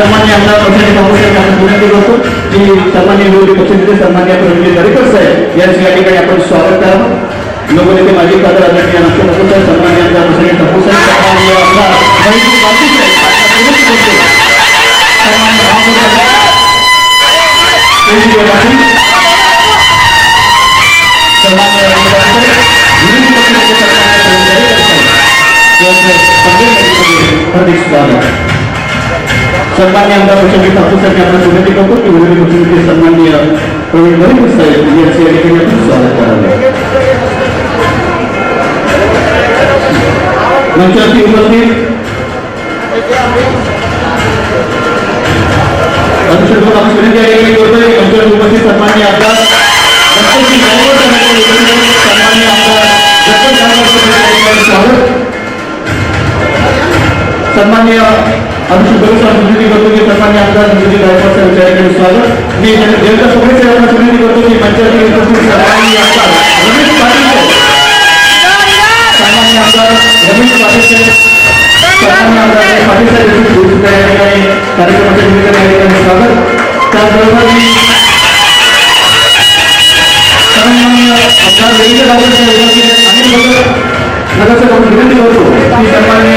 सन्मान्य आमदार पक्षाचे कामोसाठी आपण विनंती करतो की सन्मान्य विरोधी पक्षनेते सन्मान्य प्रवीण दरेकर साहेब यांचं या ठिकाणी आपण स्वागत करावं। लोकनेते माजी खासदार आदरणीय नागपूर नको साहेब, सन्मान्य आमदार पक्षाचे कामो साहेब, सन्मान्य आमदार वैभव गांधी साहेब, विनंती करतो सन्मान्य भाऊ साहेब सन्मान्य विरोधी पक्षनेते सन्मान्य प्रवीण दरेकर साहेब हार्दिक स्वागत। सन्मान्य आमदार पक्षाचे कामोसाठी आपण विनंती करतो की विरोधी पक्षनेते सन्मान्य प्रवीण दरेकर साहेब यांचे या ठिकाणी आपण स्वागत करावे। मंचावरती उपस्थित अनुशेष आपण विनंती या ठिकाणी करतोय मंचावरती उपस्थित सन्मान्य आमदार सन्मान्य आमदार सन्मान्य अनुशेष विनंती करतो की सन्मान्य आमदार निधी गायकवाड साहेब या ठिकाणी स्वागत। मी जनता सभेचे आपण विनंती करतो की मंचावरती उपस्थित सन्मान्य आमदार रमेश पाटील सन्मान्य आमदार रमेश पाटील सन्मान्य आमदार पाटील साहेब या ठिकाणी कार्यक्रमाच्या निमित्ताने या ठिकाणी स्वागत। त्याचबरोबर मी सन्मान्य आमदार रवींद्र गावकर साहेब आणि नगरसेवक आपण विनंती करतो की सन्मान्य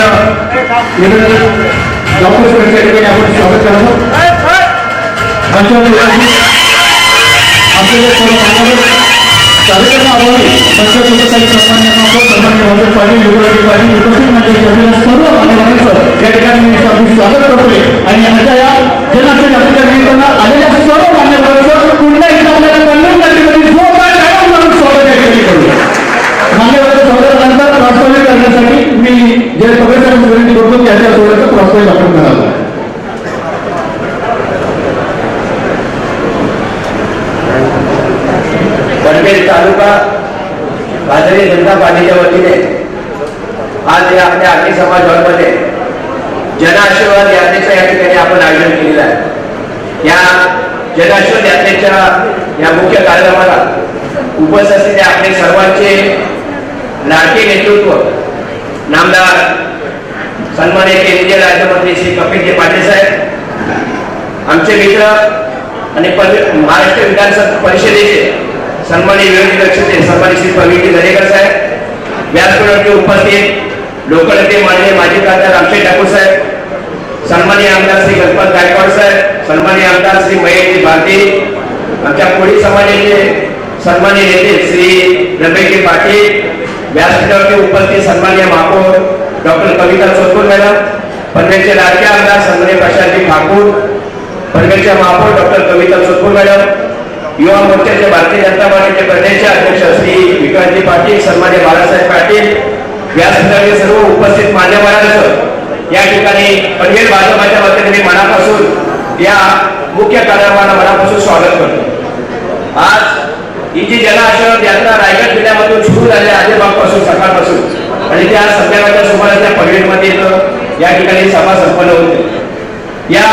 गावकर साहेब या ठिकाणी आपण स्वागत करावं। मंचावर आपल्याला कार्यक्रम अभावी पंचायत सन्मान्य सन्मान्य पाटील युवराज पाटील उपस्थित मंडळी सर्व मान्यवरांचं या ठिकाणी मी स्वागत करतोय आणि आजच्या या जनाक्षर जातीच्या निमित्तानं आलेल्या सर्व मान्यवरांचं पुन्हा एकदा आपल्याला कल्याण जातीमध्ये जोरदार टाळ्या वाजवून स्वागत या ठिकाणी करूया। मान्यवरांचं स्वागतानंतर प्रास्ताविक करण्यासाठी मी जे सगळ्यांना विनंती करतो त्याच्या सोहळ्याचं प्रास्ताविक आपण करावं। पनवेल तालुका भारतीय जनता पार्टीच्या वतीने आज या आपल्या आगरी समाज हॉलमध्ये जन आशीर्वाद यात्रेचं या ठिकाणी आपण आयोजन केलेलं आहे। या जन आशीर्वाद यात्रेच्या या मुख्य कार्यक्रमाला उपस्थित असलेले आपले सर्वांचे लाडके नेतृत्व नामदार सन्माननीय केंद्रीय राज्यमंत्री श्री कपिल पाटील साहेब, आमचे मित्र आणि महाराष्ट्र विधानसभा परिषदेचे सन्माननीय विरोधी पक्षनेते सन्माननीय श्री प्रवीण दरेकर साहेब, व्यासपीठावरती उपस्थित लोकनेते माननीय माजी खासदार रामशेठ ठाकूर साहेब, सन्माननीय आमदार श्री गणपत गायकवाड साहेब, सन्माननीय आमदार श्री महेश भारती, आमच्या कोळी समाजाचे सन्माननीय नेते श्री रमेश पाटील, व्यासपीठावरती उपस्थित सन्माननीय महापौर डॉक्टर कविता चौधरी मॅडम, पनवेलचे लाडके आमदार सन्माननीय प्रशांत ठाकूर, पनवेलच्या महापौर डॉक्टर कविता चौधरी मॅडम, युवा मोर्चाचे भारतीय जनता पार्टीचे प्रदेश अध्यक्ष श्री विक्रांतजी पाटील, सन्माननीय बाळासाहेब पाटील, व्यासपीठावरील सर्व उपस्थित मान्यवरांचं या ठिकाणी पनवेल भाजपाच्या वतीने मी मनापासून या मुख्य कार्यक्रमाला मनापासून स्वागत करतो। आज ही जी जन आशीर्वाद यात्रा रायगड जिल्ह्यामधून सुरू झाली आजपासून सकाळपासून आणि त्या संध्याकाळच्या सुमारास त्या पनवेलमध्ये या ठिकाणी सभा संपन्न होते। या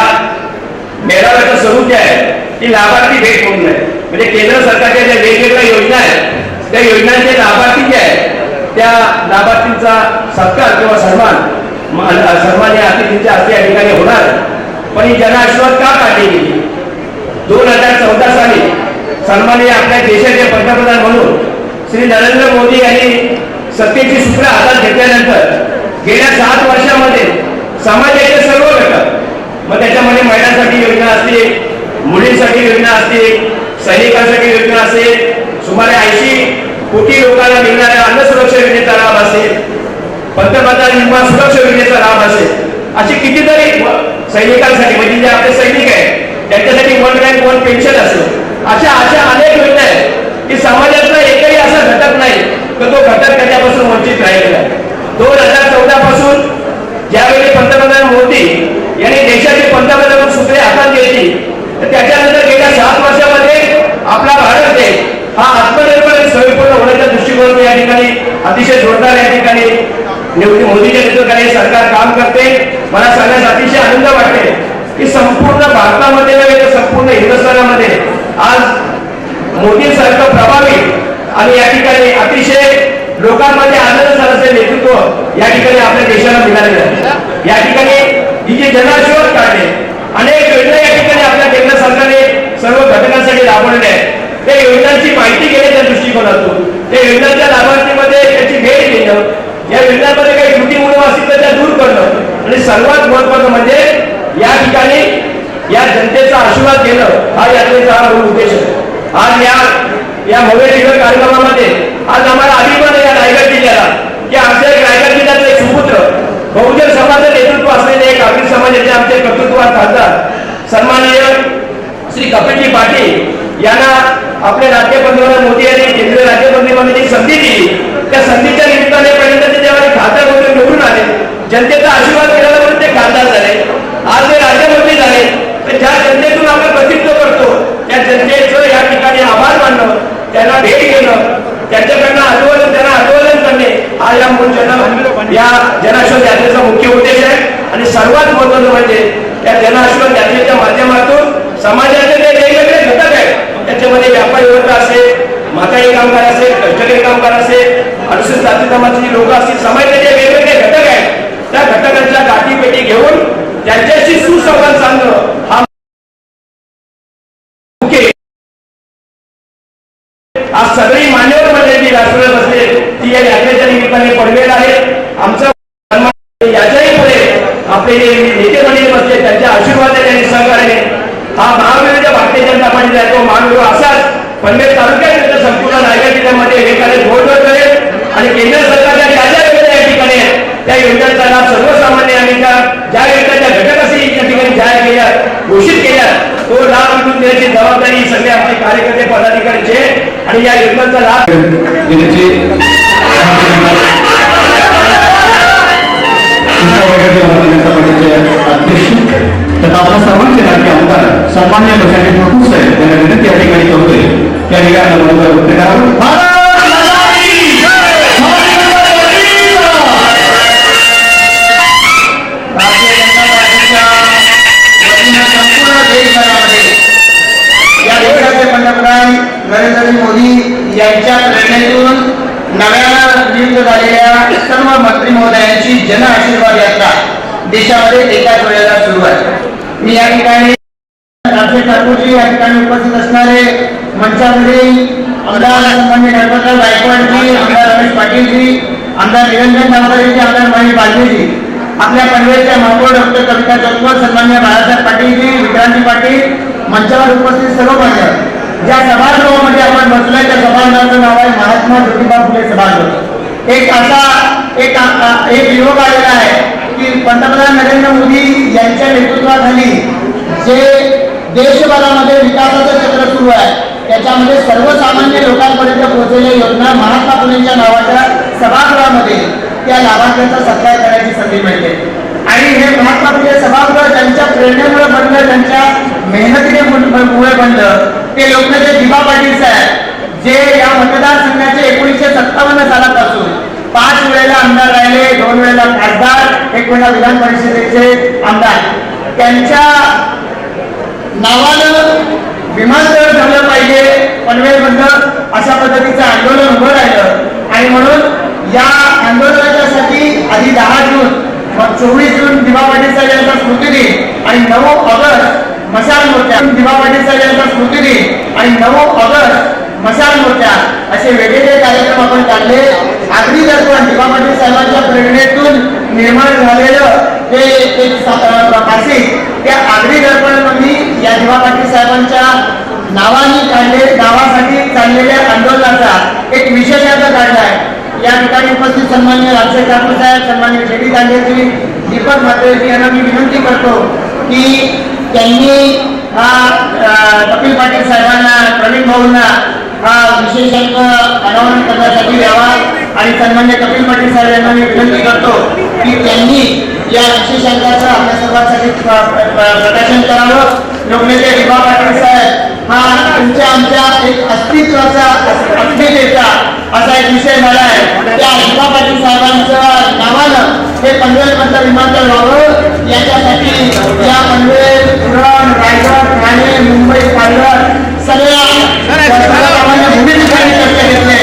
मेळाव्याचं स्वरूप जे आहे ती लाभार्थी भेट म्हणून आहे, म्हणजे केंद्र सरकारच्या ज्या वेगवेगळ्या योजना आहेत त्या योजनांचे लाभार्थी जे आहेत त्या लाभार्थींचा सत्कार किंवा सन्मान्य अतिथींच्या हस्ते या ठिकाणी होणार। पण ही जन आशीर्वाद का काढली गेली? 2014 साली सन्माननीय आपल्या देशाचे पंतप्रधान म्हणून श्री नरेंद्र मोदी यांनी सत्तेची सूत्र हातात घेतल्यानंतर गेल्या 7 वर्षामध्ये समाजाचे सर्व घटक, मग त्याच्यामध्ये महिलांसाठी योजना असतील, मुलींसाठी योजना असतील, सैनिकांसाठी योजना असेल, सुमारे 80 कोटी लोकांना मिळणाऱ्या अन्न सुरक्षा योजनेचा लाभ असेल, पंतप्रधान विमा सुरक्षा योजनेचा लाभ असेल, अशी कितीतरी सैनिकांसाठी म्हणजे जे आपले सैनिक आहेत त्यांच्यासाठी 1 रँक 1 पेन्शन असेल, अशा अनेक योजना आहेत की समाजातला एकही असा घटक नाही तर तो घटक त्याच्यापासून वंचित राहिलेला आहे। 2014 पासून ज्यावेळी पंतप्रधान मोदी यांनी देशाचे पंतप्रधान सूत्रे हातात घेतली तर त्याच्यानंतर गेल्या 7 वर्षामध्ये आपला भारत देश हा आत्मनिर्भर आणि स्वयंपूर्ण होण्याच्या दृष्टिकोनातून या ठिकाणी अतिशय जोरदार या ठिकाणी मोदीच्या नेतृत्वाखाली सरकार काम करते। मला सांगण्यास अतिशय आनंद वाटते की संपूर्ण भारतामध्ये नव्हे तर संपूर्ण हिंदुस्थानामध्ये आज मोदी सरकार प्रभावी आणि या ठिकाणी अतिशय लोकांमध्ये आनंद झाल्याचे नेतृत्व या ठिकाणी आपल्या देशाला मिळालेलं आहे। या ठिकाणी ही जी जन आशीर्वाद काढले अनेक योजना या ठिकाणी आपल्या केंद्र सरकारने सर्व घटकांसाठी राबवलेल्या आहेत. त्या योजनांची माहिती घेण्याच्या दृष्टिकोनातून त्या योजनांच्या लाभार्थीमध्ये त्याची भेट घेणं, या योजनांमध्ये काही त्रुटी मुळे असतील तर त्या दूर करणं आणि सर्वात महत्वाचं म्हणजे या ठिकाणी या जनतेचा आशीर्वाद घेणं हा यात्रेचा हा मूळ उद्देश आहे. आज या भव्य दिव्य कार्यक्रमामध्ये आज आम्हाला अभिमान आहे या रायगड जिल्ह्याला की आमच्या रायगड जिल्ह्यातले एक सुपुत्र बहुजन समाजाचे नेतृत्व असलेले एक आगरी समाजाचे आमचे कर्तृत्ववान खासदार सन्माननीय श्री कपिलजी पाटील यांना आपले राज्य पंतप्रधान मोदी यांनी केंद्रीय राज्यमंत्रिमंडळाची संधी दिली. त्या संधीच्या निमित्ताने पहिल्यांदा ते जेव्हा खासदार म्हणून निवडून आले, जनतेचा आशीर्वाद केला म्हणून ते खासदार झाले. आज ते राज्यमंत्री झाले. तर ज्या जनतेतून आपण प्रतिनिधित्व करतो त्या जनतेचं या ठिकाणी आभार मानणं, त्यांना भेट घेणं, त्यांच्याकडनं अभिवादन करणे हा या या जनआशीर्वाद यात्रेचा मुख्य उद्देश आहे. आणि सर्वात महत्वाचं म्हणजे या जनआशीर्वाद यात्रेच्या माध्यमातून समाजाचे जे वेगवेगळे घटक आहेत त्याच्यामध्ये व्यापारी वर्ग असेल, म्हातारी कामगार असेल, कष्टकरी कामगार असेल, अनुसूचित जाती जमातीची लोक असतील, समाजाचे जे वेगवेगळे घटक आहेत त्या घटकांच्या गाठीपेटी घेऊन त्यांच्याशी सुसंवाद साधणं हा आज सगळी मान्यवर मंडळी राष्ट्रपती बसले ती या यात्रेच्या निमित्ताने पडवेल आहे. आमचा याच्याही पुढे आपले जे नेते मंडळी बसले त्यांच्या आशीर्वादाने आणि सहकार्याने हा महाविरोधी भारतीय जनता पार्टीचा आहे तो महाविरोध असाच पनवेल तालुक्यात संपूर्ण रायगड जिल्ह्यामध्ये एकाने जोरदार करेल आणि केंद्र सरकारच्या ज्या ज्या योजना या ठिकाणी आहेत त्या योजनांचा लाभ सर्वसामान्य आणि ज्या योजनाच्या घटक असे या ठिकाणी जाहीर केल्या घोषित केल्या तो लाभ मिळवून देण्याची जबाबदारी सगळे आमचे कार्यकर्ते पदाधिकाऱ्यांचे आणि या योजनांचा लाभ अध्यक्ष तथा आपल्या सर्वांचे लाडके आमदार सन्मान्य प्रशासक प्रभू साहेब यांना विनंती या ठिकाणी करतोय त्या ठिकाणी व्यक्त करावं. पंतप्रधान नरेंद्र मोदी यांच्या प्रेरणेतून नव्यानं नियुक्त झालेल्या सर्व मंत्री महोदयांची जन आशीर्वाद यात्रा देशामध्ये एकाच वेळेला सुरू आहे. मी या ठिकाणी रामशेठ ठाकूरजी या ठिकाणी उपस्थित असणारे मंचावरील आमदार सन्माननीय गणपतराव गायकवाडजी, आमदार रमेश पाटीलजी, आमदार निरंजन नावकरजी, आमदार महेश बालजीजी, आपल्या पनवेलच्या महापौर डॉक्टर कविता चौकवर, सन्माननीय बाळासाहेब पाटीलजी, विक्रांती पाटील, मंचावर उपस्थित सर्व मंडळ. ज्या सभागृहामध्ये आपण बसलोय त्या सभागृहाचं नाव आहे महात्मा ज्योतिबा फुले सभागृह. एक योग आलेला आहे की पंतप्रधान नरेंद्र मोदी यांच्या नेतृत्वाखाली जे देशभरामध्ये विकासाचं चक्र सुरू आहे त्याच्यामध्ये सर्वसामान्य लोकांपर्यंत पोहोचलेल्या योजना महात्मा फुलेंच्या नावाच्या सभागृहामध्ये त्या लाभार्थ्यांचा सत्कार करण्याची संधी मिळते. आणि हे महात्मा फुले सभागृह ज्यांच्या प्रेरणेमुळे बनलं, त्यांच्या मेहनतीने मुळे बनलं ते लोकनेते दिबा पाटील साहेब जे या मतदारसंघाचे 1957 सालापासून 5 वेळेला आमदार राहिले, 2 वेळेला खासदार, 1 वेळा विधान परिषदेचे आमदार. त्यांच्या नावानं विमानतळ झालं पाहिजे पनवेलमधलं अशा पद्धतीचं आंदोलन उभं राहिलं आणि म्हणून या आंदोलनाच्यासाठी आधी 10 जून, मग 24 जून दिबा पाटील साहेब यांचा स्मृती दिन आणि 9 ऑगस्ट मशाल मोर्चा, दिबा पाटील साहेब यांचा स्मृती दिन आणि 9 ऑगस्ट मशाल मोर्चा असे वेगवेगळे कार्यक्रम आपण काढले. आगरी दर्पण दिबा पाटील साहेबांच्या प्रेरणेतून निर्माण झालेलं ते मासिक त्या आगरी दर्पणमध्ये या दिबा पाटील साहेबांच्या नावासाठी चाललेल्या आंदोलनाचा एक विशेषार्थ काढला आहे. या ठिकाणी उपस्थित सन्माननीय रामशेठ ठाकूर साहेब, सन्माननीय जेडी दांडेजी, दीपक म्हात्रेजी यांना मी विनंती करतो की त्यांनी कपिल पाटील साहेबांना, प्रवीण भाऊंना हा विशेषांक अनावरण करण्यासाठी द्यावा आणि सन्मान्य कपिल पाटील साहेब यांना मी विनंती करतो की त्यांनी या विशेषांकाचं आपल्या सर्वांसाठी प्रकाशन करावं. लोकनेते दिबा पाटील साहेब हा तुमच्या आमच्या एक अस्तित्वाचा, अस्मितेचा असा एक विषय झाला आहे. त्या दिबा पाटील साहेबांच्या नावानं हे पनवेलमधलं विमानतळ व्हावं याच्यासाठी या पनवेल, उरण, रायगड, ठाणे, मुंबई, पालघर सगळ्या सर्वसामान्य भूमिकेने चर्चा घेतले.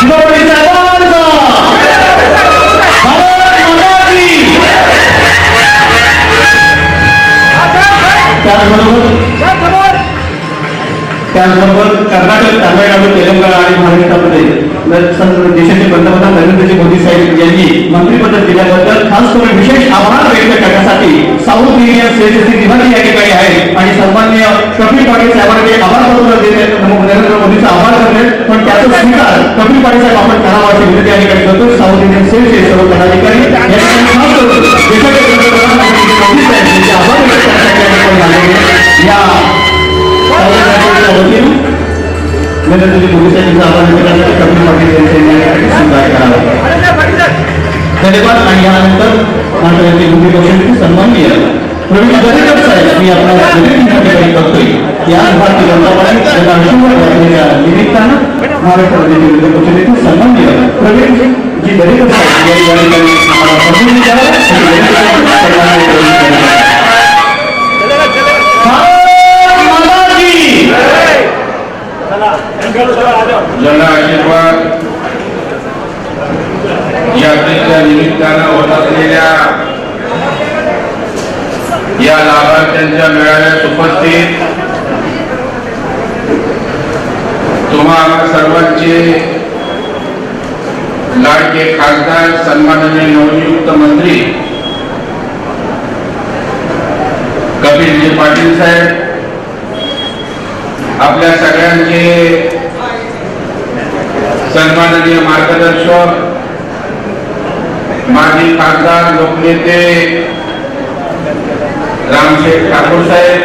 दिबा त्याचबरोबर कर्नाटक, तामिळनाडू, तेलंगणा आणि महाराष्ट्रामध्ये देशाचे पंतप्रधान नरेंद्रजी मोदी साहेब यांनी मंत्रिपद दिल्याबद्दल खास करून विशेष आभार व्यक्त करण्यासाठी साऊथ इंडियन स्टेटचे दिवाणी या ठिकाणी आहे आणि सन्माननीय कपिल पाटील साहेबांना ते आभार पत्र देते नरेंद्र मोदीचा आभार करते पण त्याचा स्वीकार कपिल पाटील साहेब आपण करावा अशी विनंती या ठिकाणी करतो. साऊथ इंडियन स्टेटचे सर्व पदाधिकारी या ठिकाणी खास करून देशाचे पंतप्रधान नरेंद्र मोदी साहेब यांचे आभार व्यक्त करण्यासाठी आपण आलेले या नरेंद्रजी मोदी साहेबांचा आभार व्यक्त करण्यासाठी कपिल पाटील यांचे स्वीकार करावा. धन्यवाद. आणि यानंतर मात्र यांचे हिंदी पक्षाचे सन्माननीय प्रवीण दरेकर साहेब मी आपल्याला ठिकाणी करतोय या भारतीय जनता पार्टी जनता आशीर्वाद यात्रेच्या निमित्तानं महाराष्ट्रामध्ये विविध पक्षाचे सन्माननीय प्रवीण जी दरेकर साहेब या ठिकाणी आम्हाला संबोधित करावं जन आशीर्वाद यात्रेच्या निमित्तानं होत असलेल्या या लाभार्थ्यांच्या मेळाव्यात उपस्थित तुम्हा सर्वांचे लाडके खासदार सन्माननीय नवनियुक्त मंत्री कपिलजी पाटील साहेब, आपल्या सगळ्यांचे सन्माननीय मार्गदर्शक माजी खासदार लोकनेते रामशेठ ठाकूर साहेब,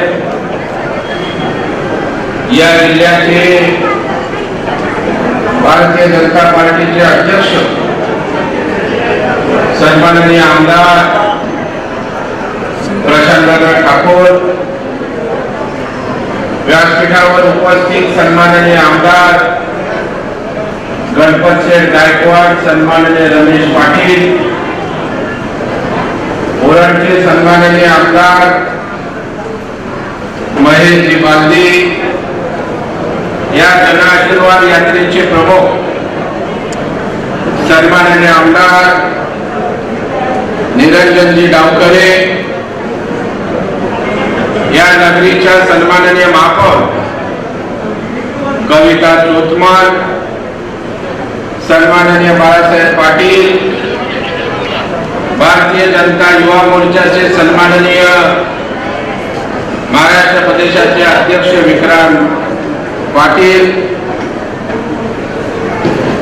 या जिल्ह्याचे भारतीय जनता पार्टीचे अध्यक्ष सन्माननीय आमदार प्रशांतदादा ठाकूर, व्यासपीठावर उपस्थित सन्माननीय आमदार गणपत शेठ गायकवाड, सन्माननीय रमेश पाटील, ओरणचे सन्माननीय आमदार महेशजी बालदी, या जन आशीर्वाद यात्रेचे प्रमुख सन्माननीय आमदार निरंजनजी डावकरे, या नगरीच्या सन्माननीय महापौर कविता चोतमल, सन्माननीय बाळासाहेब पाटील, भारतीय जनता युवा मोर्चाचे सन्माननीय महाराष्ट्र प्रदेशाचे अध्यक्ष विक्रांत पाटील,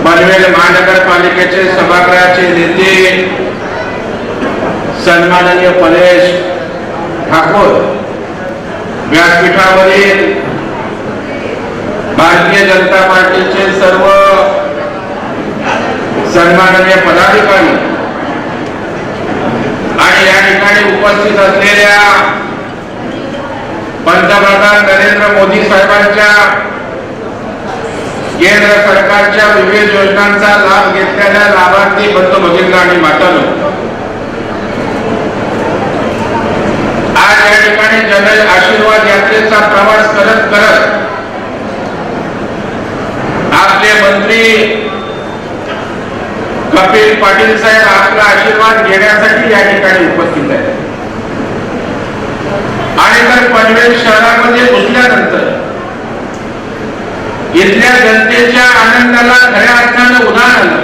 पनवेल महानगरपालिकेचे सभागृहाचे नेते सन्माननीय परेश ठाकूर, व्यासपीठावरील भारतीय जनता पार्टीचे सर्व सन्माननीय पदाधिकारी आणि या ठिकाणी उपस्थित असलेल्या पंतप्रधान नरेंद्र मोदी साहेबांच्या केंद्र सरकारच्या विविध योजनांचा लाभ घेतलेल्या लाभार्थी बंधू भगिनी आणि मातांनो, आज या ठिकाणी जन आशीर्वाद यात्रेचा प्रवास करत करत आपले मंत्री कपिल पाटील साहेब आपला आशीर्वाद घेण्यासाठी या ठिकाणी उपस्थित आहेत. आणि तर पनवेल शहरामध्ये घुसल्यानंतर इथल्या जनतेच्या आनंदाला खऱ्या अर्थानं उधाण आलं.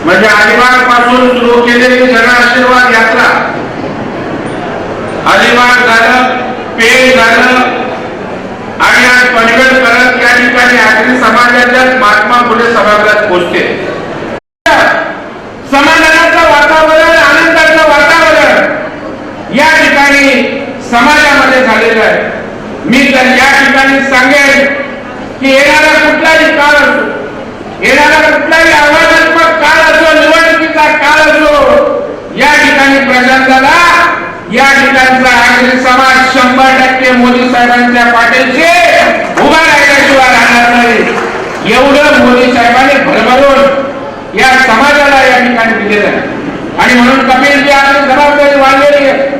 म्हणजे अलिबाग पासून सुरू केलेली जन आशीर्वाद यात्रा अलिबाग झालं, पेण झालं आणि आज पनवेल करत या ठिकाणी आगरी समाजाच्या महात्मा फुले सभागृहात पोहोचते. समाधानाचं वातावरण, आनंदाचं वातावरण या ठिकाणी समाजामध्ये झालेलं आहे. मी तर या ठिकाणी सांगेन की येणारा कुठलाही काळ असो, येणारा कुठलाही आव्हानात्मक काळ असो, निवडणुकीचा काळ असो, या ठिकाणी प्रजांना या ठिकाणचा आगरी समाज 100% मोदी साहेबांच्या पाठीशी उभा राहिल्याशिवाय राहणार नाही. एवढं मोदी साहेबांनी भरभरून या समाजाला या ठिकाणी दिलेलं आहे. आणि म्हणून कपिलजी आपली जबाबदारी वाढलेली आहे.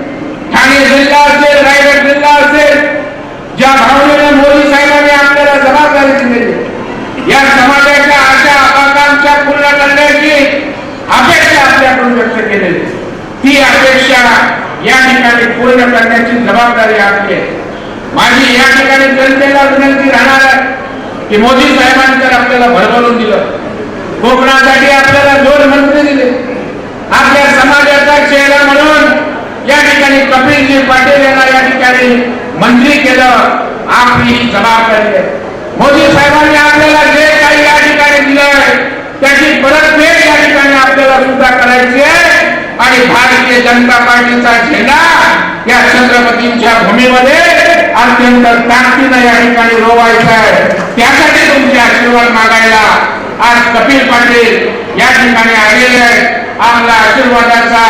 ठाणे जिल्हा असेल, रायगड जिल्हा असेल, ज्या भावनेने मोदी साहेबांनी आपल्याला जबाबदारी दिलेली या समाजाच्या आशा आकांक्षा पूर्ण करण्याची अपेक्षा आपल्याकडून व्यक्त केलेली, ती अपेक्षा या ठिकाणी पूर्ण करण्याची जबाबदारी आपली आहे. माझी या ठिकाणी जनतेला विनंती राहणार आहे की मोदी साहेबांनी तर आपल्याला भरभरून दिलं, कोकणासाठी आपल्याला 2 मंत्री दिले, आपल्या समाजाचा चेहरा म्हणून या ठिकाणी कपिलजी पाटील यांना या ठिकाणी मंत्री केलं. आपली ही जबाबदारी आहे. मोदी साहेबांनी आपल्याला जे काही या ठिकाणी दिलंय त्याची परतफेड या ठिकाणी आपल्याला सुद्धा करायची आहे आणि भारतीय जनता पार्टीचा झेंडा या छत्रपतींच्या भूमीमध्ये अत्यंत ताकदीने या ठिकाणी रोवायचा आहे. त्यासाठी तुमचे आशीर्वाद मागायला आज कपिल पाटील या ठिकाणी आलेले आहेत. आपला आशीर्वादाचा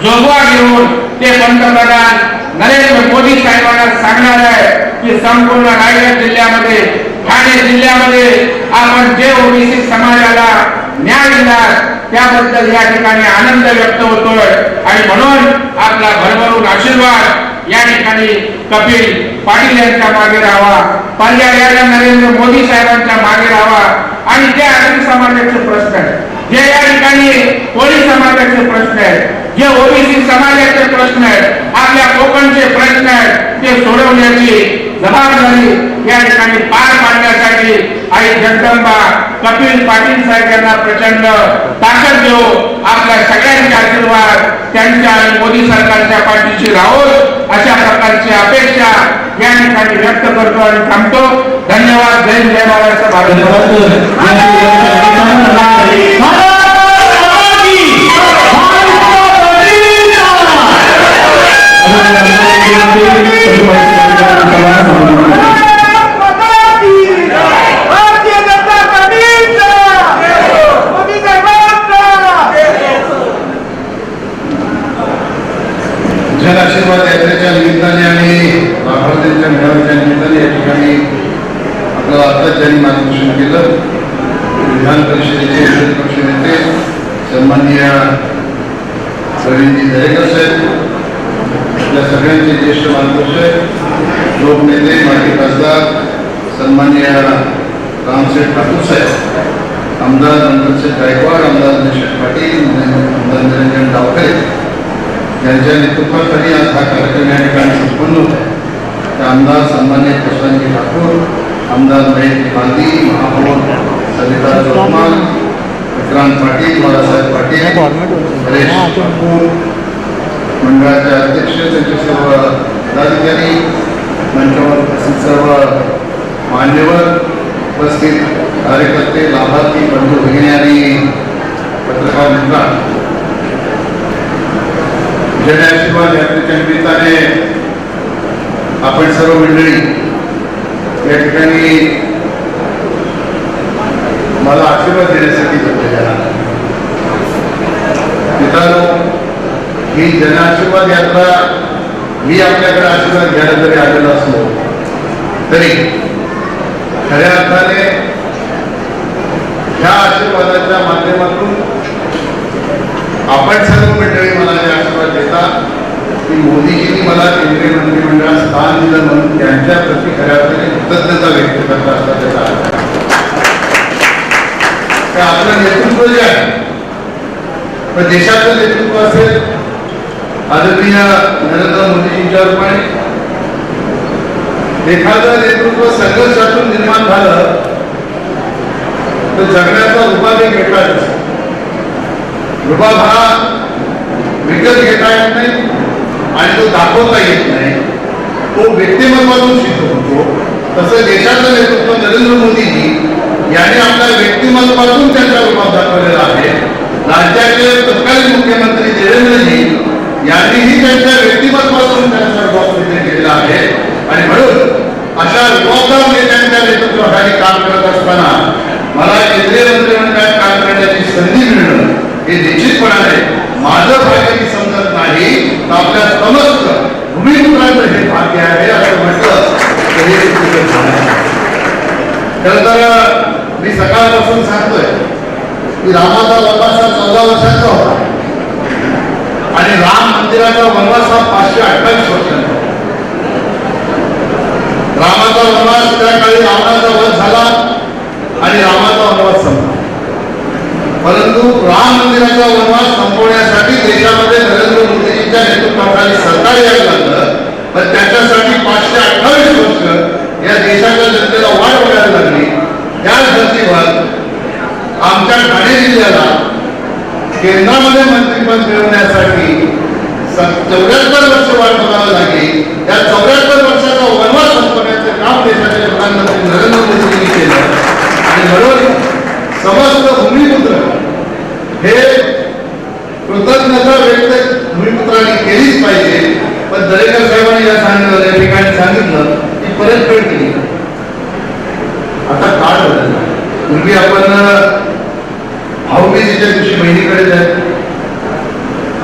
जोगवा घेऊन ते पंतप्रधान नरेंद्र मोदी साहेबांना सांगणार आहे की संपूर्ण रायगड जिल्ह्यामध्ये, ठाणे जिल्ह्यामध्ये आपण जे ओबीसी समाजाला न्याय दिला त्याबद्दल या ठिकाणी आनंद व्यक्त होतोय आणि म्हणून आपला भरभरून आशीर्वाद या ठिकाणी कपिल पाटील यांच्या मागे राहावा, पर्यायाने नरेंद्र मोदी साहेबांच्या मागे राहावा आणि जे आदिवासी समाजाचे प्रश्न आहेत, जे या ठिकाणी कोळी समाजाचे प्रश्न आहेत, जे ओबीसी समाजाचे प्रश्न आहेत, आपल्या कोकणचे प्रश्न आहेत, ते सोडवण्याची जबाबदारी या ठिकाणी पार पाडण्यासाठी आई जगदंबा कपिल पाटील साहेब यांना प्रचंड ताकद देऊ. आपल्या सगळ्यांचे आशीर्वाद त्यांच्या आणि मोदी सरकारच्या पाठीशी राहून अशा प्रकारची अपेक्षा या ठिकाणी व्यक्त करतो आणि थांबतो. धन्यवाद. जय जय महाराष्ट्र. जन आशीर्वाद यात्रेच्या निमित्ताने आणि लाभार्थ्यांच्या मेळाव्याच्या निमित्ताने या ठिकाणी आपल्याला आत्ताच ज्यांनी मार्गदर्शन केलं, विधान परिषदेचे विरोधी पक्ष नेते सन्माननीय प्रवीणजी दरेकर साहेब, आपल्या सगळ्यांचे ज्येष्ठ मार्गदर्शक लोकनेते माजी खासदार सन्माननीय रामशेठ ठाकूर साहेब, आमदार रणजितसिंह गायकवाड, आमदार निलेश पाटील, आमदार निरंजन डावखरे यांच्या नेतृत्वाखाली आज हा कार्यक्रम या ठिकाणी संपन्न होत आहे. त्या आमदार सन्मान्य प्रशांतजी ठाकूर, आमदार महेश गांधी, महापौर सविता जोगमाल, विक्रांत पाटील, बाळासाहेब पाटील, हरेश ठाकूर, मंडळाचे अध्यक्ष, त्यांचे सर्व पदाधिकारी, मंचावर उपस्थित सर्व मान्यवर, उपस्थित कार्यकर्ते, लाभार्थी, बंधू भगिनी आणि पत्रकार मित्रांनो, जन आशीर्वाद यात्रेच्या निमित्ताने आपण सर्व मंडळी या ठिकाणी मला आशीर्वाद देण्यासाठी जमलेल्या आहात. मित्रांनो, ही जन आशीर्वाद यात्रा मी आपल्याकडे आशीर्वाद घ्यायला जरी आलेलो असलो तरी खऱ्या अर्थाने ह्या आशीर्वादाच्या माध्यमातून आपण सर्व मंडळी मला जे आशीर्वाद देतात की मोदीजींनी मला केंद्रीय मंत्रिमंडळात स्थान दिलं म्हणून त्यांच्या प्रति खऱ्या अर्थाने कृतज्ञता व्यक्त करत असतात. त्याचा अर्थ आपलं नेतृत्व जे आहे, पण देशाचं नेतृत्व असेल आदरणीय नरेंद्र मोदीजींच्या रूपाने, एखादं नेतृत्व संघर्षातून निर्माण झालं तर जगण्याचा रुबाब एक वेगळाच असतो. रुबाब हा विकत घेता येत नाही आणि तो दाखवता येत नाही, तो व्यक्तिमत्वातून सिद्ध होतो. तसं देशाचं नेतृत्व नरेंद्र मोदीजी यांनी आपल्या व्यक्तिमत्वातून त्यांचा रुबाब दाखवलेला आहे. राज्याचे तत्कालीन मुख्यमंत्री देवेंद्रजी यांनीही त्यांच्या व्यक्तिमत्वातून त्यांचा रुबाब सिद्ध केलेला आहे आणि म्हणून अशा रुबाबदार नेत्यांच्या नेतृत्वाखाली काम करत असताना मला केंद्रीय मंत्रिमंडळात काम करण्याची संधी मिळणं हे निश्चितपणाने माझं भाग्य मी समजत नाही, तर आपल्या समस्त भूमिपुत्रांचं हे भाग्य आहे असं म्हटलं तरी खरं तर मी सकाळपासून सांगतोय की रामाचा वनवास हा 14 वर्षाचा होता आणि राम मंदिराचा वनवास हा 528 वर्षांचा होता. रामाचा वनवास त्या काळी रावणाचा वध झाला आणि रामाचा वनवास संपला. परंतु राम मंदिराचा वनवास संपवण्यासाठी देशामध्ये नरेंद्र मोदीजींच्या यांच्या नेतृत्वाखाली सरकार यायला लागलं, पण त्याच्यासाठी 528 वर्ष या देशाच्या जनतेला वाट बघायला लागली. त्याच धर्तीवर आमच्या ठाणे जिल्ह्याला केंद्रामध्ये मंत्रिपद मिळवण्यासाठी 74 वर्ष वाट बघावं लागेल. त्या 74 वर्षाचा वनवास संपवण्याचं काम देशाचे प्रधानमंत्री नरेंद्र मोदींनी केलं. आणि म्हणून समस्त भूमिपुत्र हे कृतज्ञता व्यक्त भूमिपुत्रांनी केलीच पाहिजे. पण दरेकर साहेबांनी या सांगितलं, या ठिकाणी सांगितलं की परतफेड केली. आता काळ बदलला. पूर्वी आपण भाऊबीजेच्या दिवशी बहिणीकडे जायचं,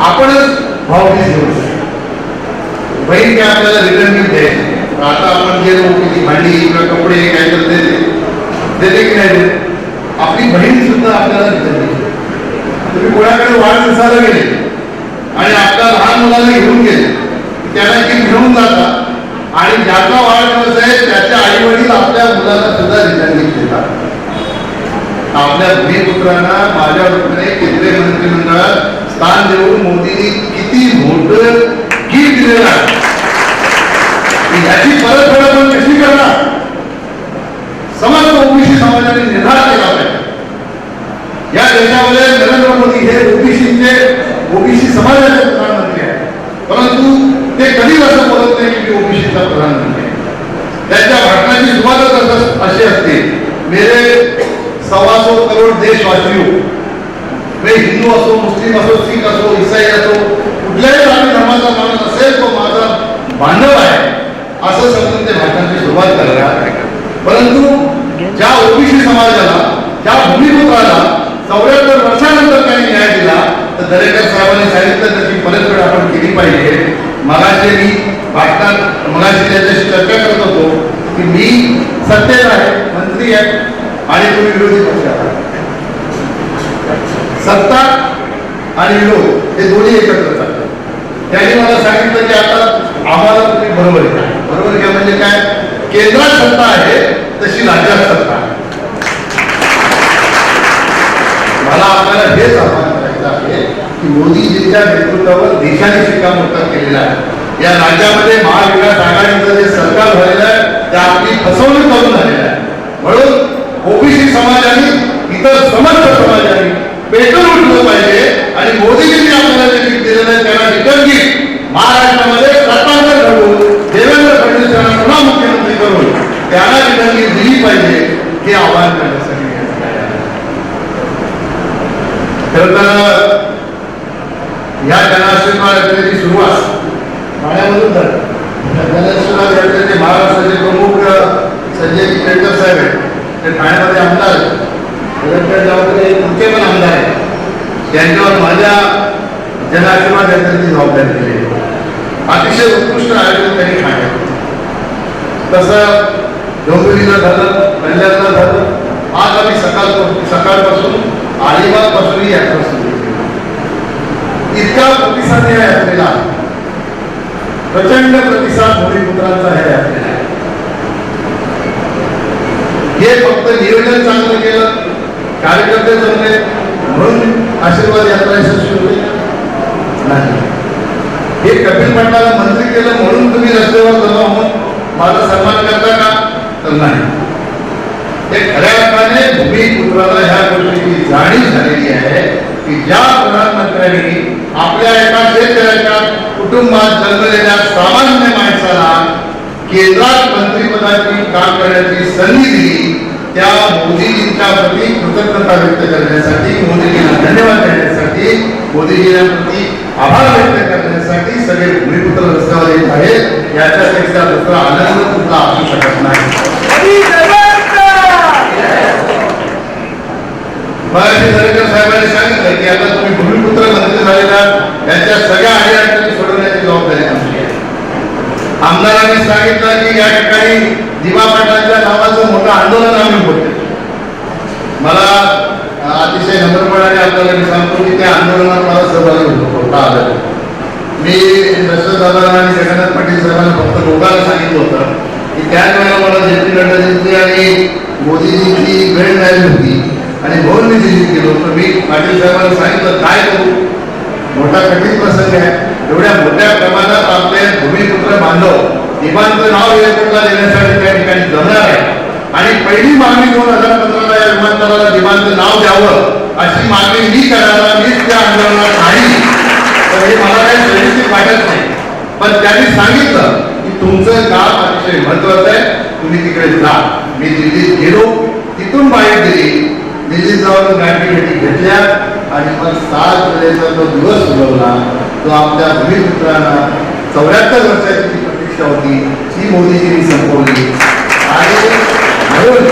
आपणच भाऊबीज घेऊ, बहीण काय आपल्याला रिटर्न गिफ्ट द्यायची. आता आपण गेलो की ती भांडी किंवा कपडे काय तर देते की नाही देते. आपली बहीण सुद्धा आपल्याला रिटर्न देते. तुम्ही कोणाकडे वाढदिवसाला गेले आणि आपल्या लहान मुलाला घेऊन गेले, त्याला गिफ्ट घेऊन जाता आणि ज्याचा वाढदिवस आहे त्याच्या आई वडील आपल्या मुलाला सुद्धा रिटर्न गिफ्ट देतात. आपल्या भूमिपुत्रांना माझ्या वतीने केंद्रीय मंत्रिमंडळात स्थान देऊन मोदींनी किती मोठं गिफ्ट दिलेलं आहे. याची परतफेड आपण कशी करणार? समस्त ओबीसी समाजाने निर्धार केला पाहिजे. या देशामध्ये नरेंद्र मोदी हे ओबीसी समाजाचे प्रधानमंत्री आहेत, परंतु ते कधीच असं बोलत नाही की ओबीसीचा प्रधानमंत्री आहे. त्यांच्या भाषणाची सुरुवातच अशी असते, मेरे 125 करोड देशवासियों, वे हिंदू असो, मुस्लिम असो, सिख असो, ईसाई असो, कुठल्याही जाती धर्माचा माणूस असेल तो माझा बांधव आहे असं समजून ते भाषणाची सुरुवात करणार. परंतु ज्या ओबीसी समाजाला, ज्या भूमिपुत्राला 74 वर्षानंतर त्यांनी न्याय दिला, तर दरेकर साहेबांनी सांगितलं त्याची परतफेड आपण केली पाहिजे. मगाशी मी भाषणात त्याच्याशी चर्चा करत होतो की मी सत्तेत आहे, मंत्री आहे आणि तुम्ही विरोधी पक्ष आहात. सत्ता आणि विरोध हे दोन्ही एकत्र चालतात. त्यांनी मला सांगितलं की आता आम्हाला तुम्ही बरोबर घ्या. बरोबर घ्या म्हणजे काय? केंद्रात सत्ता आहे तशी राज्यात सत्ता आहे. मला आपल्याला हेच आव्हान करायचं आहे की मोदीजींच्या नेतृत्वावर देशाने शिक्कामोर्तब केलेला आहे. या राज्यामध्ये महाविकास आघाडीचं जे सरकार झालेलं आहे त्या आपली फसवणूक करून झालेलं आहे. म्हणून ओबीसी समाजाने, इतर समर्थ समाजाने पेट्रोल उठलं पाहिजे आणि मोदीजींनी आपल्याला जे गिफ्ट दिलेलं आहे त्याला रिटर्न गिफ्ट महाराष्ट्रामध्ये सत्तांतर घडवून देवेंद्र फडणवीस यांना पुन्हा मुख्यमंत्री करून त्याला रिटर्न गिफ्ट दिली पाहिजे हे आवाहन करण्यासाठी. खरं तर या जनाशीर्वाद यात्रेची सुरुवात ठाण्यामधून झाली. जनाशीर्वाद यात्रेचे महाराष्ट्राचे प्रमुख संजय केळकर साहेब आहेत, ते ठाण्यामध्ये आमदार आहेत. तुमचे पण आमदार आहेत. त्यांच्यावर माझ्या जनाशीर्वाद यात्रेची जबाबदारी दिली. अतिशय उत्कृष्ट आयोजन त्यांनी ठाण्यात. तसं डोंबिवलीला झालं, कल्याणला झालं. आज आम्ही सकाळपासून अलिबाग पासून ही यात्रा सुरू केली. इतका प्रतिसाद या यात्रेला, प्रचंड प्रतिसाद भूमिपुत्रांचा ह्या यात्रेला. हे फक्त नियोजन चांगलं केलं, कार्यकर्ते जमले म्हणून आशीर्वाद यात्रा यशस्वी होईल नाही. हे कपिल मंडळाला मंत्री केलं म्हणून तुम्ही रस्त्यावर जमा होऊन माझा सन्मान करता का? तर नाही. हे खऱ्या अर्थाने भूमिपुत्राला ह्या गोष्टीची जाणीव झालेली आहे की ज्या प्रधानमंत्र्यांनी आपल्या एका शेतकऱ्याच्या कुटुंबात जन्मलेल्या सामान्य माणसाला केंद्रात मंत्रिपदाची काम करण्याची संधी दिली, त्या मोदीजींच्या प्रती कृतज्ञता व्यक्त करण्यासाठी, मोदीजींना धन्यवाद देण्यासाठी, मोदीजींच्या प्रती आभार व्यक्त करण्यासाठी सगळे भूमिपुत्र रस्त्यावर येत आहेत. याच्यापेक्षा दुसरा आनंद सुद्धा असू शकत नाही. मराठी दरेकर साहेबांनी सांगितलं की आता तुम्ही भूमिपुत्र मंत्री झालेला, यांच्या सगळ्या अडीअडचणी सोडवण्याची जबाबदारी आमची आहे. आमदारांनी सांगितलं की या ठिकाणी दिवा पाटलांच्या नावाचं मोठं आंदोलन आम्ही होते. मला अतिशय नम्रपणाने आपल्याला मी सांगतो की त्या आंदोलनात मला सहभागी होता आलं. मी दशरथदादा आणि जगन्नाथ पाटील साहेबांना फक्त लोकांना सांगितलं होतं की त्याच वेळेला मला जे पी नड्डाजींची आणि मोदीजींची वेळ मिळाली होती आणि म्हणून मी दिल्लीत गेलो होतो. मी पाटील साहेबांना सांगितलं काय करू, मोठा कठीण प्रसंग आहे, एवढ्या मोठ्या प्रमाणात आपले भूमिपुत्र बांधव विमानाचं नाव एअरपोर्टला देण्यासाठी त्या ठिकाणी जमणार आहे. आणि पहिली मागणी 2015 या विमानतळाला विमानाचं नाव द्यावं अशी मागणी मी करायला, मीच त्या आंदोलनात नाही, तर हे मला काही व्यवस्थित वाटत नाही. पण त्यांनी सांगितलं की तुमचं काम अतिशय महत्वाचं आहे, तुम्ही तिकडे जा. मी दिल्लीत गेलो, तिथून बाहेर दिली, दिल्लीत जाऊन गाठी घेतल्या आणि मग 7 वेळेचा जो दिवस उगवला तो आपल्या भूमिपुत्रांना 74 वर्षाची जी प्रतीक्षा होती ती मोदीजींनी संपवली. आणि म्हणून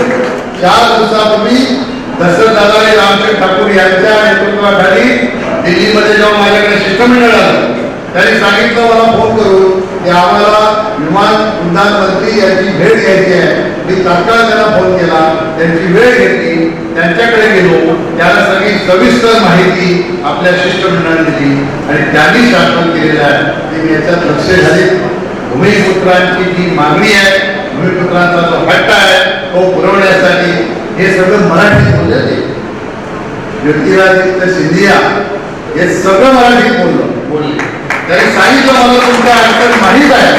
4 दिवसापूर्वी दशरथदादा रामचंद्र ठाकूर यांच्या नेतृत्वाखाली दिल्लीमध्ये जेव्हा माझ्याकडे शिष्टमंडळ आलं, त्यांनी सांगितलं मला फोन करून की आम्हाला विमान उड्डाण मंत्री यांची भेट घ्यायची आहे. मी तात्काळ त्यांना फोन केला, त्यांची वेळ घेतली, त्यांच्याकडे गेलो, त्याला सगळी सविस्तर माहिती आपल्या शिष्टमंडळाने दिली आणि त्यांनी शासन केलेलं आहे ते मी याच्यात लक्ष घालीन. भूमिपुत्रांची जी मागणी आहे, भूमिपुत्रांचा जो हट्ट आहे तो पुरवण्यासाठी हे सगळं मराठीत बोलले. ज्योतिरादित्य सिंधिया हे सगळं मराठीत बोलले. त्यांनी सांगितलं मला तुमच्या अडचण माहीत आहे,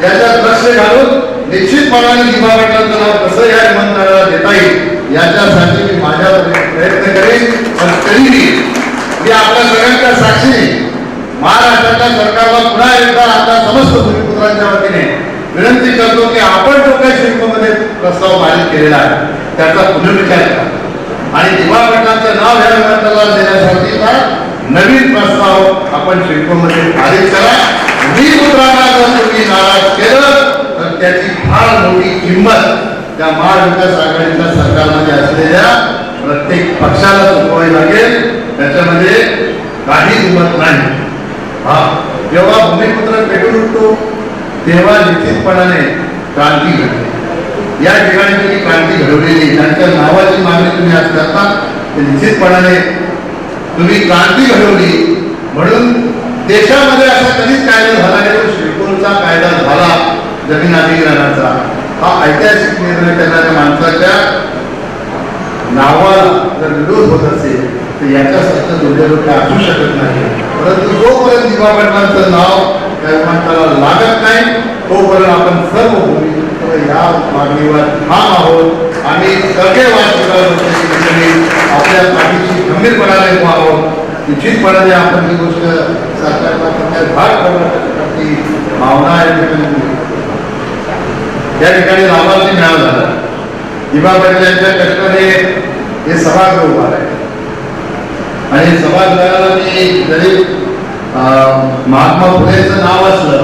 याच्यात लक्ष घालून निश्चितपणाने दिवा पाटलांचं नाव कसं या विमानतळाला देता येईल याच्यासाठी मी माझ्या प्रयत्न करेन. पण तरीही मी आपल्या सगळ्यांच्या साक्षीने महाराष्ट्राच्या सरकारला पुन्हा एकदा आता समस्त भूमिपुत्रांच्या वतीने विनंती करतो की आपण जो काही शिल्पमध्ये प्रस्ताव पारित केलेला आहे त्याचा पुनर्विचार करा आणि दिवा पाटलांचं नाव या विमानतळाला देण्यासाठीचा नवीन प्रस्ताव आपण शिल्पमध्ये पारित करा. भूमिपुत्रांना जर तुम्ही नाराज केलं तर त्याची फार मोठी किंमत त्या महाविकास आघाडीच्या सरकारमध्ये असलेल्या प्रत्येक पक्षाला चुकवावी लागेल. त्याच्यामध्ये काही किंमत नाही. हा, जेव्हा भूमिपुत्र पेटून उठतो तेव्हा निश्चितपणाने क्रांती घडते. या ठिकाणी तुम्ही क्रांती घडवलेली, त्यांच्या नावाची मागणी तुम्ही आज करता, ते निश्चितपणाने तुम्ही क्रांती घडवली. म्हणून देशामध्ये असा कधीच कायदा झाला नाही तो शिरपूरचा कायदा झाला जमीन अधिग्रहणाचा. हा ऐतिहासिक निर्णय करणाऱ्या माणसाच्या नावाला जर विरोध होत असेल तर याच्यासारखं दुर्दैव असू शकत नाही. परंतु जोपर्यंत दिवा पाटलांचं नाव त्या विमानतळाला लागत नाही तोपर्यंत आपण सर्व भूमिपुत्र या मागणीवर ठाम आहोत. आम्ही सगळे आपल्या पाठीशी गंभीरपणाने उभा आहोत. निश्चितपणाने आपण ही गोष्ट सरकारला भाग करण्यासाठी भावना या ठिकाणी लाभार्थी मिळाला झाला. दिवा पाटलांच्या कष्टाने हे सभागृह उभा आहे आणि सभागृहाला मी जरी महात्मा फुलेचं नाव असलं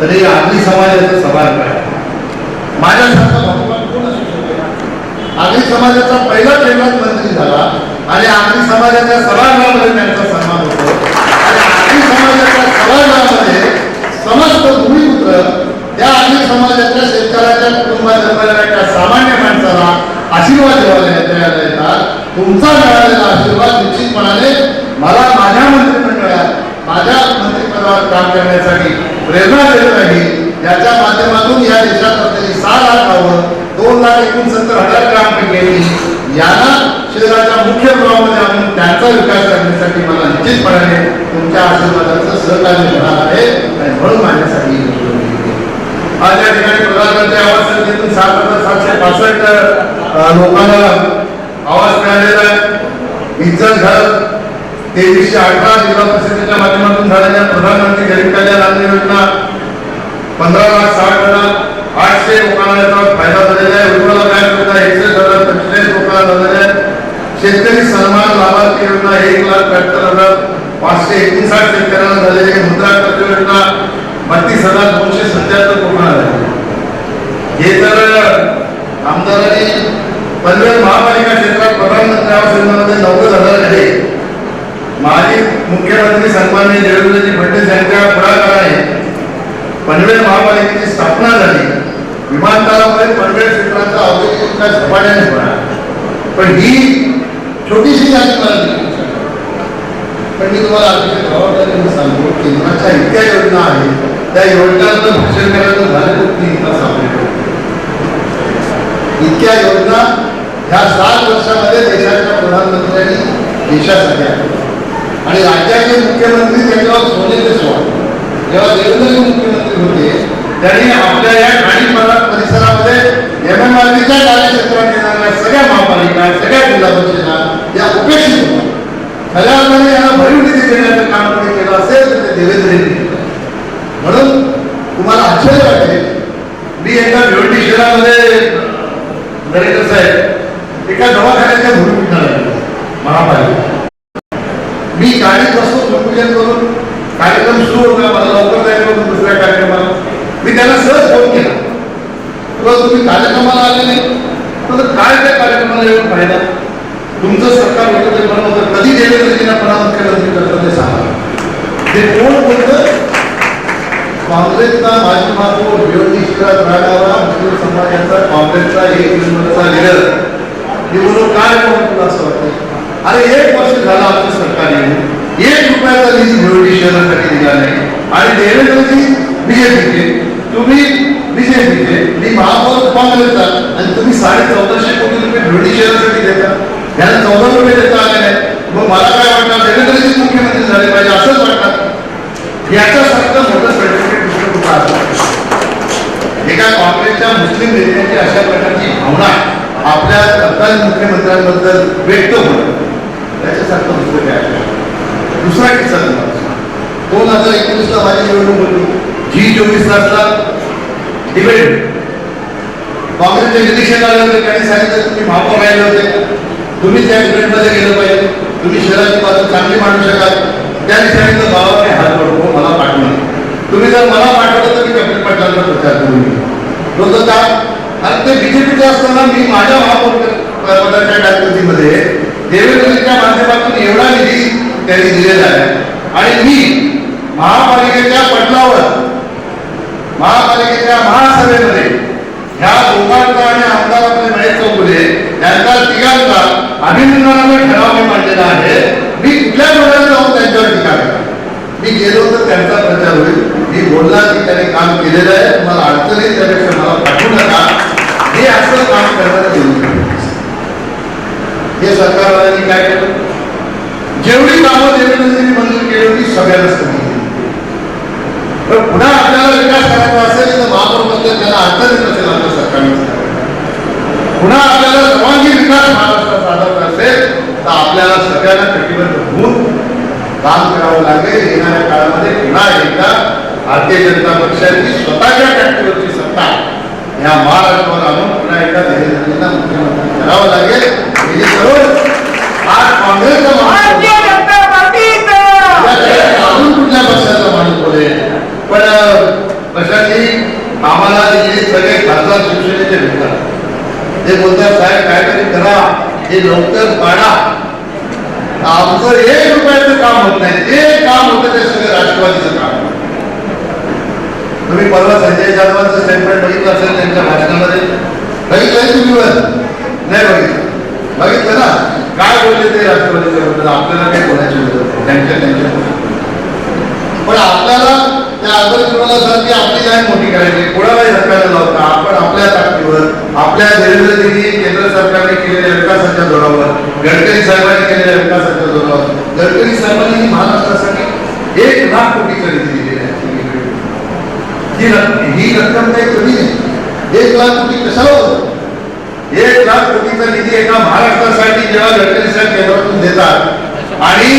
तरी आगरी समाजाचं सभागृह आहे. माझ्यासारखा भगवान कोण असू शकतो? आगरी समाजाचा पहिला केंद्रात मंत्री झाला आणि आगरी समाजाच्या सभागृहामध्ये त्यांचा सन्मान होतो आणि आगरी समाजाच्या सभागृहामध्ये समस्त भूमिपुत्र त्या आगरी समाजाच्या शेतकऱ्याच्या कुटुंबात जन्मलेल्या एका सामान्य माणसाला आशीर्वाद द्यायला येतात. तुमचा मिळालेला आशीर्वाद निश्चितपणाने मला माझ्या मंत्रिमंडळात माझ्या मंत्रिपदावर काम करण्यासाठी प्रेरणा देत राहील. याच्या माध्यमातून या देशात असलेली 6 लाख गावं 2,69,000 ग्रामपंचायती यांना शहराच्या मुख्य प्रवाहामध्ये आणून त्यांचा विकास करण्यासाठी मला निश्चितपणाने तुमच्या आशीर्वादाचं सहकार्य मिळणार आहे आणि म्हणून माझ्यासाठी आज या ठिकाणी प्रधानमंत्री आवास योजनेतून 7,765 लोकांना आवास मिळालेला आहे. इज्जत घर 2318 जिल्हा परिषदेच्या माध्यमातून झालेल्या प्रधानमंत्री गरीब कल्याण अन्न योजना 15,60,000 800 लोकांना याचा फायदा झालेला आहे. उज्ज्वला बँक योजना 61,045 लोकांना झालेल्या आहे. शेतकरी सन्मान लाभार्थी योजना 1,73,559 शेतकऱ्यांना झालेली आहे. मुद्रा कर्ज योजना 32,277 लोकांना झाली. हे तर आमदारांनी पनवेल महापालिका क्षेत्रात प्रधानमंत्री आवास योजनेमध्ये 90,000 आहे. माजी मुख्यमंत्री सन्माननीय देवेंद्रजी फडणवीस यांच्या पुढाकाराने पनवेल महापालिकेची स्थापना झाली. विमानतळामध्ये पनवेल क्षेत्राचा औद्योगिक विकास झपाट्याने होणार. पण ही छोटीशी जाती मला दिली. पण मी तुम्हाला अतिशय जबाबदारीने सांगतो केंद्राच्या इतक्या योजना आहेत त्या योजनांचं भाषण करायचं झालं तर 3 तास आपल्याकडे. इतक्या योजना ह्या 7 वर्षामध्ये देशाच्या प्रधानमंत्र्यांनी देशासाठी आहेत आणि राज्याचे मुख्यमंत्री त्याच्यावर सोनेचे सोडा देवेंद्रजी मुख्यमंत्री होते त्यांनी आपल्या या ठाणे परिसरामध्ये MMRDच्या कार्यक्षेत्रात येणाऱ्या सगळ्या महापालिका, सगळ्या जिल्हा परिषदा या उपेक्षित होत्या. खऱ्या अर्थाने यांना भरीव निधी देण्याचं काम कोणी केलं असेल तर ते देवेंद्रजींनी केलं. म्हणून तुम्हाला आश्चर्य वाटेल, मी एका भिवंडी शहरामध्ये दरेकर साहेब एका दवाखान्याच्या भूमिकेला महापालिका मी गाडीत बसतो भूमिपूजन करून कार्यक्रम सुरू होता. मला लवकर जायचं होतं दुसऱ्या कार्यक्रमाला. मी त्याला सहज फोन केला, तुम्ही कार्यक्रमाला आले नाही तर काय त्या कार्यक्रमाला येऊन फायदा? तुमचं सरकार होतं ते बरं होतं, कधी देवेंद्रजींना पुन्हा मुख्यमंत्री करतात ते सांगा. ते कोण बोलतं? काँग्रेसचा माजी महापौर, भिवंडी शहरात राहणारा मुस्लिम समाजाचा काँग्रेसचा एक नंबरचा लीडर निवडून काय म्हणून तुला असं वाटतं? अरे 1 वर्ष झालं आमचं सरकार येऊन 1 रुपयाचा निधी भिवंडी शहरासाठी दिला नाही. आणि देवेंद्रजी बीजेपीचे, तुम्ही बीजेपीचे, मी महापौर काँग्रेसचा, आणि तुम्ही 1450 कोटी रुपये भिवंडी शहरासाठी देता. याला 14 रुपये देता आले नाही. मग मला काय वाटतं, देवेंद्रजी मुख्यमंत्री झाले पाहिजे असंच वाटतं. याच्यासारखं मोठं सर्टिफिकेट दुसरं कुठं असतं? एका काँग्रेसच्या मुस्लिम नेत्याची अशा प्रकारची भावना आपल्या तत्कालीन मुख्यमंत्र्यांबद्दल व्यक्त होणं, त्याच्यासारखं दुसरं काय आहे? दुसरा किस्सा 2019ला माझी निवडणूक होती. G24 तासला डिबेट काँग्रेसचे निरीक्षक आले होते. त्यांनी सांगितलं तुम्ही महापौर राहिले होते, तुम्ही त्या डिबेटमध्ये गेलं पाहिजे, तुम्ही शहराची बाजू चांगली मांडू शकाल. त्यांनी सांगितलं बाबाने हात जोडतो, मला पाठवलं. तुम्ही जर मला पाठवलं तर मी कपिल पाटलांचा प्रचार करून होतं का? आणि ते बीजेपीचं असताना मी माझ्या महापौर पदाच्या कारकिर्दीमध्ये देवेंद्रजींच्या माध्यमातून एवढा निधी त्यांनी दिलेला आहे. आणि मी महापालिकेच्या पटलावर, महापालिकेच्या महासभेमध्ये ह्या दोघांचा आणि आमदार आपले महेश चौगुले यांचा तिघांचा अभिनंदनाचा ठराव मी मांडलेला आहे. मी कुठल्या बोलायला जाऊन त्यांच्यावर टीका करा? मी गेलो तर त्यांचा प्रचार होईल. मी बोलला की त्यांनी काम केलेलं आहे, मला अडचणी त्यापेक्षा मला पाठवू नका, हे असं काम करण्याचं हे सरकारवाल्यांनी काय केलं? जेवढी कामं देवेंद्रजींनी मंजूर केली होती सगळ्यांनाच कमी केली. पण पुन्हा आपल्याला विकास करायचा असेल तर महापौरमध्ये त्याला अडचणी नसेल आपल्या सरकारने. पुन्हा आपल्याला सर्वांगीण विकास महाराष्ट्रात साधायचा असेल तर आपल्याला सगळ्यांना कटिबद्ध होऊन काम करावं लागेल. येणाऱ्या काळामध्ये पुन्हा एकदा भारतीय जनता पक्षाची स्वतःच्या टॅक्सीवरची सत्ता या महाराष्ट्रावर आणून पुन्हा एकदा देवेंद्रजींना मुख्यमंत्री करावं लागेल. जेणेकरून आज काँग्रेसचा अजून कुठल्या पक्षाचा माणूस बोलेल, पण प्रशासनी आम्हाला दिल्लीत सगळे खासदार शिवसेनेचे भेटतात. ते बोलतात साहेब काहीतरी करा, हे लवकर काढा. आमचं 1 रुपयाचं काम होत नाही, जे काम होतं ते सगळं राष्ट्रवादीचं काम. तुम्ही परवा संजय जाधवांचं स्टेटमेंट बघितलं असेल त्यांच्या भाषणामध्ये, बघितलंय तुम्ही? नाही बघितलं ना? काय बोलले ते राष्ट्रवादीच्या बद्दल? आपल्याला काही बोलायची होतं त्यांच्या पण आपल्याला त्या आंदोलनासारखी आपली जाहीर मोठी करायची, कोणालाही धक्कायला लावता. आपण आपल्या ताकदीवर, आपल्या देवेंद्रजींनी केंद्र सरकारने केलेल्या विकासाच्या जोरावर, गडकरी साहेबांनी केलेल्या विकासाच्या जोरावर, गडकरी साहेबांनी महाराष्ट्रासाठी 1 लाख कोटीचा निधी दिलेला आहे. ही रक्कम काही कमी नाही. 1 लाख कोटी कशाला होतं? 1 लाख कोटीचा निधी एका महाराष्ट्रासाठी जेव्हा गडकरी साहेब केंद्रातून देतात आणि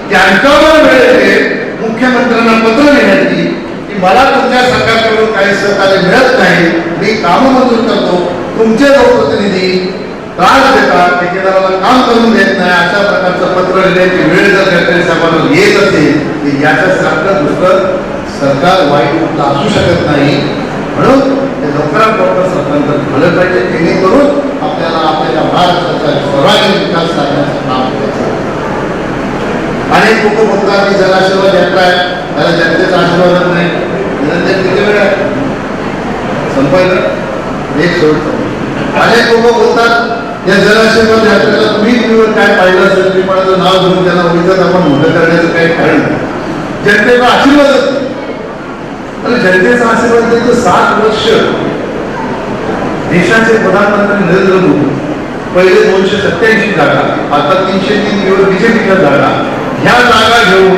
त्यांच्यावर वेळ येते मुख्यमंत्र्यांना पत्र लिहायची की मला तुमच्या सरकारकडून काही सहकार्य मिळत नाही, मी कामं मंजूर करतो, तुमचे लोकप्रतिनिधी त्रास देतात, ठेकेदाराला काम करून देत नाही, अशा प्रकारचं पत्र लिहिण्याची वेळ जर गडकरी साहेबांना येत असेल की याच्यासारखं दुसरं सरकार वाईट असू शकत नाही. म्हणून ते लवकरात लवकर सरकारचं झालं पाहिजे, जेणेकरून आपल्याला आपल्या महाराष्ट्राचा सर्वांगीण विकास साधण्याचं काम करायचं. अनेक लोक बोलतात की जनाशीर्वाद यात्रा आहे, त्याला जनतेचा आशीर्वादच नाही. किती वेळ आहे संपायचं एक सोडतो. अनेक लोक बोलतात या जनाशीर्वाद यात्रेला तुम्ही काय पाहिलं असेल, तुम्ही कोणाचं नाव घेऊन त्यांना उगीच आपण मोठं करण्याचं काही कारण नाही. जनतेचा आशीर्वादच नाही. जनतेचा आशीर्वाद देतो. 7 वर्ष देशाचे प्रधानमंत्री नरेंद्र मोदी, पहिले 287 जागा, आता 303 बीजेपीच्या जागा, ह्या जागा घेऊन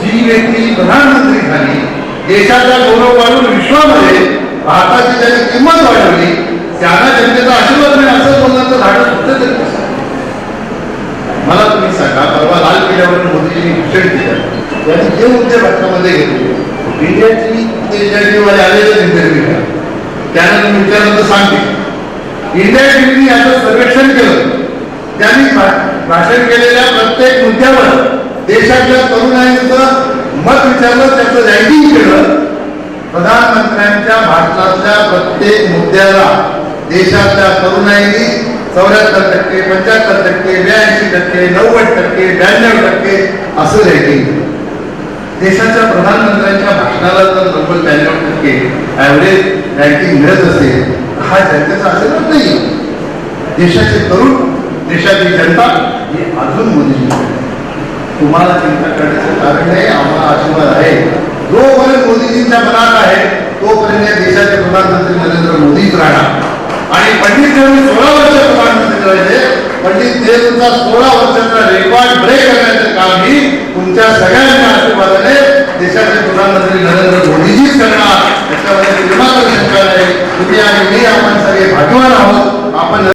जी व्यक्ती प्रधानमंत्री झाली देशाचा गौरव वाढवून विश्वामध्ये भारताची ज्यांनी किंमत वाढवली त्यांना जनतेचा आशीर्वाद मिळेल असं बोलण्याचं धाडस होतं तरी कसं? मला तुम्ही सांगा, परवा लाल किल्ल्यावर मोदीजींनी भाषण केलं, त्यांनी जे मुद्दे भारतामध्ये घेतले, इंडियाची इंटरव्ह्यूवाले आलेले इंटरव्ह्यू त्यांना तुम्ही विचारलं तर सांगते. इंडिया टीव्हीने याचं सर्वेक्षण केलं, त्यांनी भाषण केलेल्या प्रत्येक मुद्द्यावर देशातल्या तरुणांचं मत विचारलं, त्याचं रँकिंग केलं. प्रधानमंत्र्यांच्या भाषणातल्या प्रत्येक मुद्द्याला देशातल्या तरुणांनी 74%, 75%, 82%, 90%, 92% असं रँकिंग केलं. देशाच्या प्रधानमंत्र्यांच्या भाषणाला जर 90-92% ॲव्हरेज रँकिंग मिळत असेल, हा जनतेचा आशीर्वाद नाही. देशाचे तरुण, देशाची जनता ही अजून मोदीजी. तुम्हाला चिंता करण्याचं कारण नाही, आम्हाला आशीर्वाद आहे. जोपर्यंत मोदीजींच्या मनात आहे तोपर्यंत देशाचे प्रधानमंत्री नरेंद्र मोदीच राहणार. आणि पंडित नेहरू 16 वर्ष प्रधानमंत्री राहिले. पंडित नेहरूंचा 16 वर्षाचा रेकॉर्ड ब्रेक करण्याचं काम ही तुमच्या सगळ्यांच्या आशीर्वादाने देशाचे प्रधानमंत्री नरेंद्र मोदीजीच करणार, याच्यामध्ये निर्माण शंका नाही. तुम्ही आणि मी आपण सगळे भाग्यवान आहोत. आपण